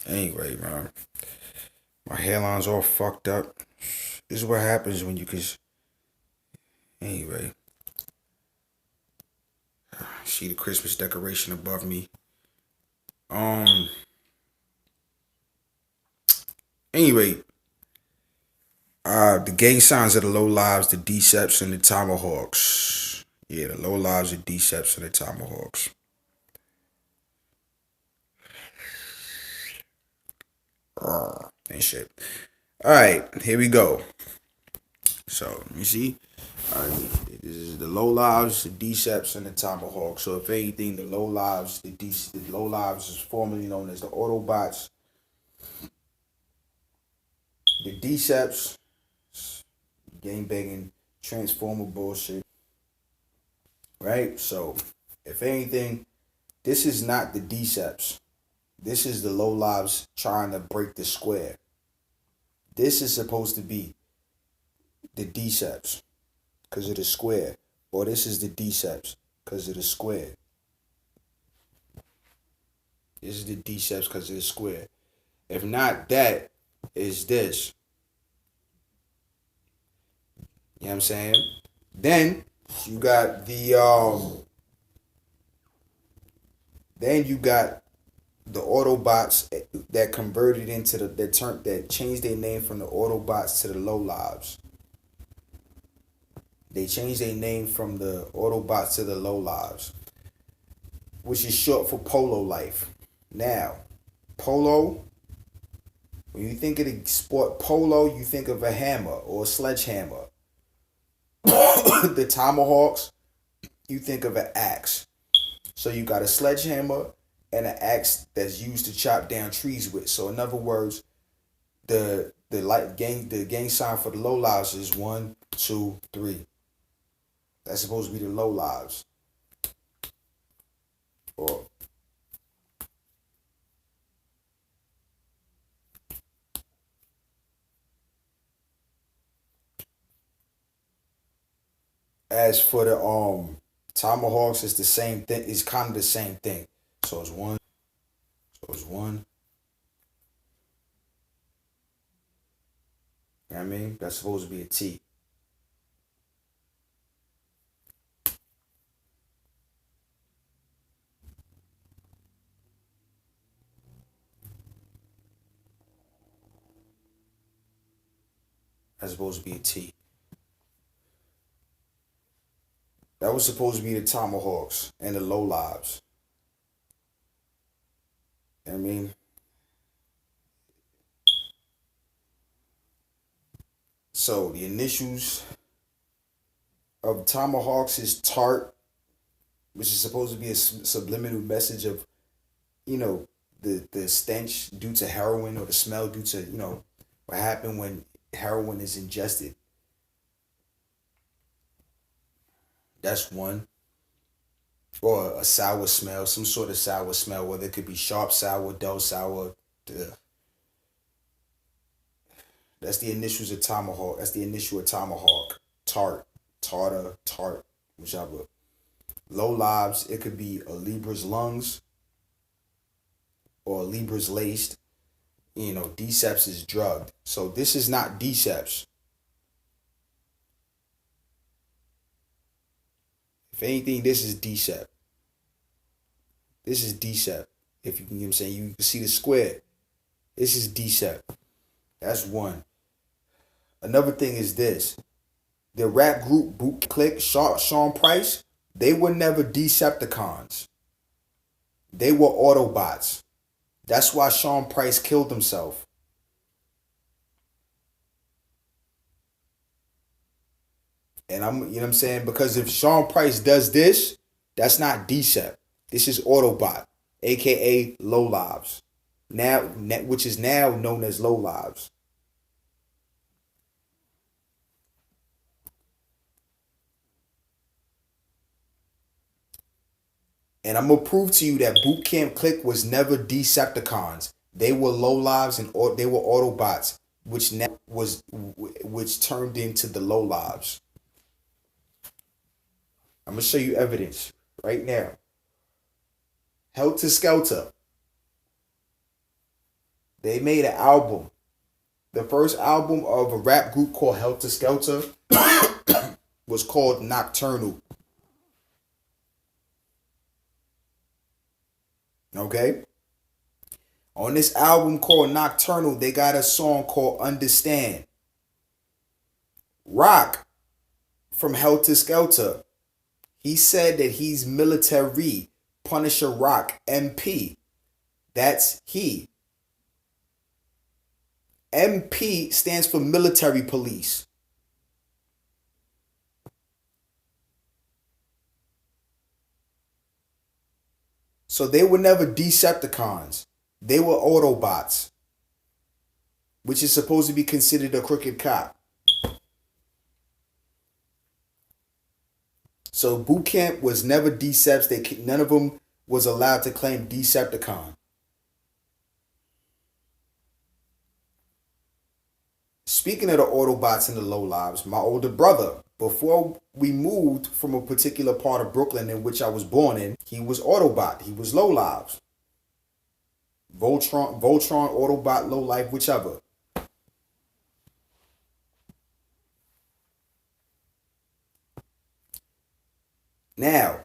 Anyway, man, my hairline's all fucked up. This is what happens when you cause anyway, see the Christmas decoration above me. Um anyway, the gang signs of the low lives, the Decepts and the Tomahawks. Yeah, the low lives, the Decepts and the Tomahawks. And shit. Alright, here we go. So you see? Alright, this is the low lives, the Decepts, and the Tomahawk. So if anything, the low lives, the low lives is formerly known as the Autobots. The Decepts, gang banging, transformer bullshit. Right? So if anything, this is not the Decepts. This is the low lives trying to break the square. This is supposed to be the Decepts because of the square. Or this is the Decepts because of the square. This is the Decepts because of the square. If not that, is this. You know what I'm saying? Then you got the Autobots that converted into that changed their name from the Autobots to the Low Lives. They changed their name from the Autobots to the Low Lives, which is short for Polo Life. Now, Polo, when you think of the sport polo, you think of a hammer or a sledgehammer. The Tomahawks, you think of an axe. So you got a sledgehammer and an axe that's used to chop down trees with. So in other words, the gang sign for the low lives is 1, 2, 3. That's supposed to be the low lives. Or as for the Tomahawks, it's the same thing. It's kind of the same thing. So it's one. So it's one. You know what I mean? That's supposed to be a T. That's supposed to be a T. That was supposed to be the Tomahawks and the low lives. You know what I mean? So the initials of Tomahawks is TART, which is supposed to be a subliminal message of, you know, the stench due to heroin or the smell due to, what happened when heroin is ingested. That's one. Or a sour smell, some sort of sour smell, whether it could be sharp sour, dull sour. Ugh. That's the initials of Tomahawk. That's the initial of Tomahawk. Tart, tartar, tart, whichever. Low lives, it could be a Libra's lungs or a Libra's laced. Deceps is drugged. So this is not Deceps. If anything, this is Decep. This is Decep. If you can, what I'm saying, you can see the square. This is Decep. That's one. Another thing is this. The rap group Boot Click, Sean Price, they were never Decepticons. They were Autobots. That's why Sean Price killed himself. And you know what I'm saying? Because if Sean Price does this, that's not Decept. This is Autobot, aka Low Lives. Now, which is now known as Low Lives. And I'm gonna prove to you that Boot Camp Click was never Decepticons. They were low lives and they were Autobots, which turned into the low lives. I'm gonna show you evidence right now. Helter Skelter. They made an album. The first album of a rap group called Helter Skelter was called Nocturnal. Okay? On this album called Nocturnal, they got a song called Understand. Rock from Helter Skelter, he said that he's military. Punisher Rock, MP. That's he. MP stands for military police. So they were never Decepticons. They were Autobots, which is supposed to be considered a crooked cop. So boot camp was never Deceps. None of them was allowed to claim Decepticon. Speaking of the Autobots and the low lives, my older brother, before we moved from a particular part of Brooklyn in which I was born in, he was Autobot. He was low lives. Voltron, Autobot, low life, whichever. Now,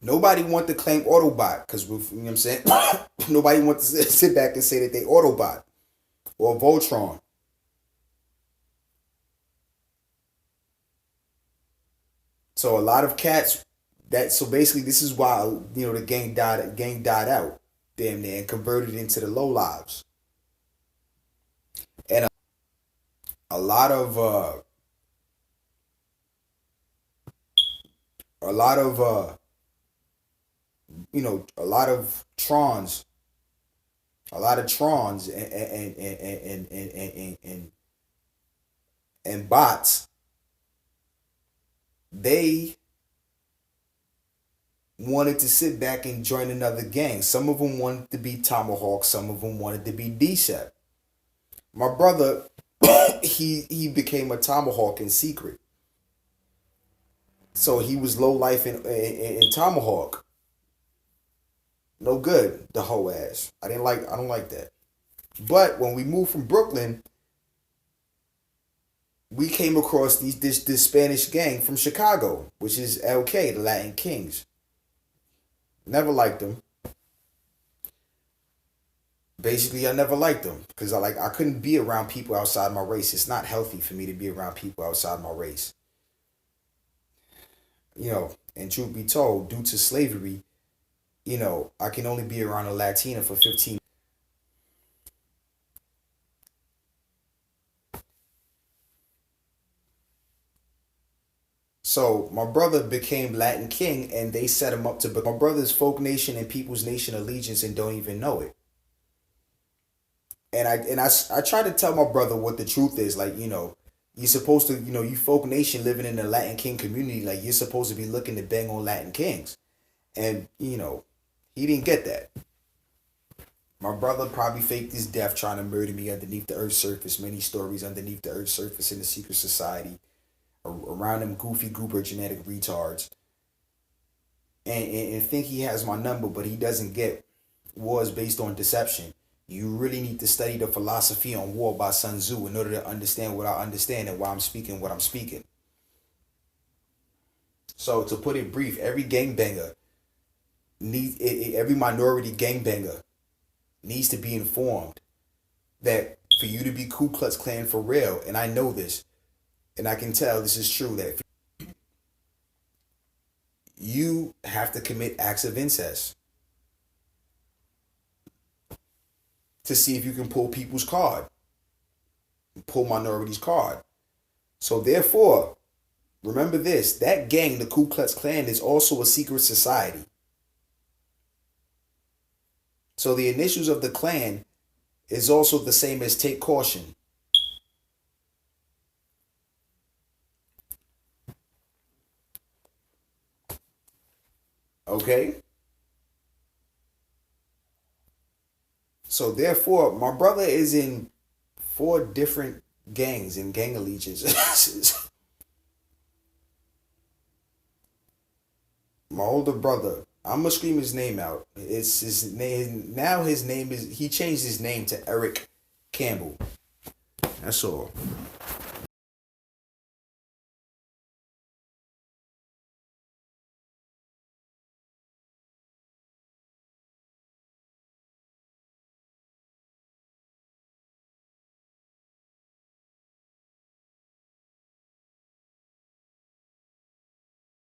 nobody want to claim Autobot because, you know what I'm saying? Nobody wants to sit back and say that they Autobot or Voltron. So a lot of cats so basically this is why, you know, the gang died out damn near and converted into the low lives. And a lot of a lot of a lot of Trons, and bots, they wanted to sit back and join another gang. Some of them wanted to be Tomahawk, some of them wanted to be Decep. My brother, he became a Tomahawk in secret. So he was low life in Tomahawk. No good, the whole ass. I don't like that. But when we moved from Brooklyn, we came across this Spanish gang from Chicago, which is LK, the Latin Kings. Never liked them. Basically, I never liked them because I couldn't be around people outside my race. It's not healthy for me to be around people outside my race. And truth be told, due to slavery, I can only be around a Latina for 15. So my brother became Latin King and they set him up to become my brother's Folk Nation and People's Nation allegiance and don't even know it. And I try to tell my brother what the truth is. Like, you're supposed to, you Folk Nation living in the Latin King community, like you're supposed to be looking to bang on Latin Kings. And, he didn't get that. My brother probably faked his death trying to murder me underneath the earth's surface. Many stories underneath the earth's surface in the secret society around them goofy goober genetic retards. And think he has my number, but he doesn't get wars based on deception. You really need to study the philosophy on war by Sun Tzu in order to understand what I understand and why I'm speaking what I'm speaking. So to put it brief, every gangbanger every minority gangbanger needs to be informed that for you to be Ku Klux Klan for real, and I know this, and I can tell this is true, that you have to commit acts of incest to see if you can pull people's card, pull minorities' card. So therefore, remember this, that gang, the Ku Klux Klan, is also a secret society. So the initials of the Klan is also the same as take caution. Okay? So therefore, my brother is in 4 different gangs and gang allegiances. My older brother, I'm gonna scream his name out. It's his name now. His name is he changed his name to Eric Campbell. That's all.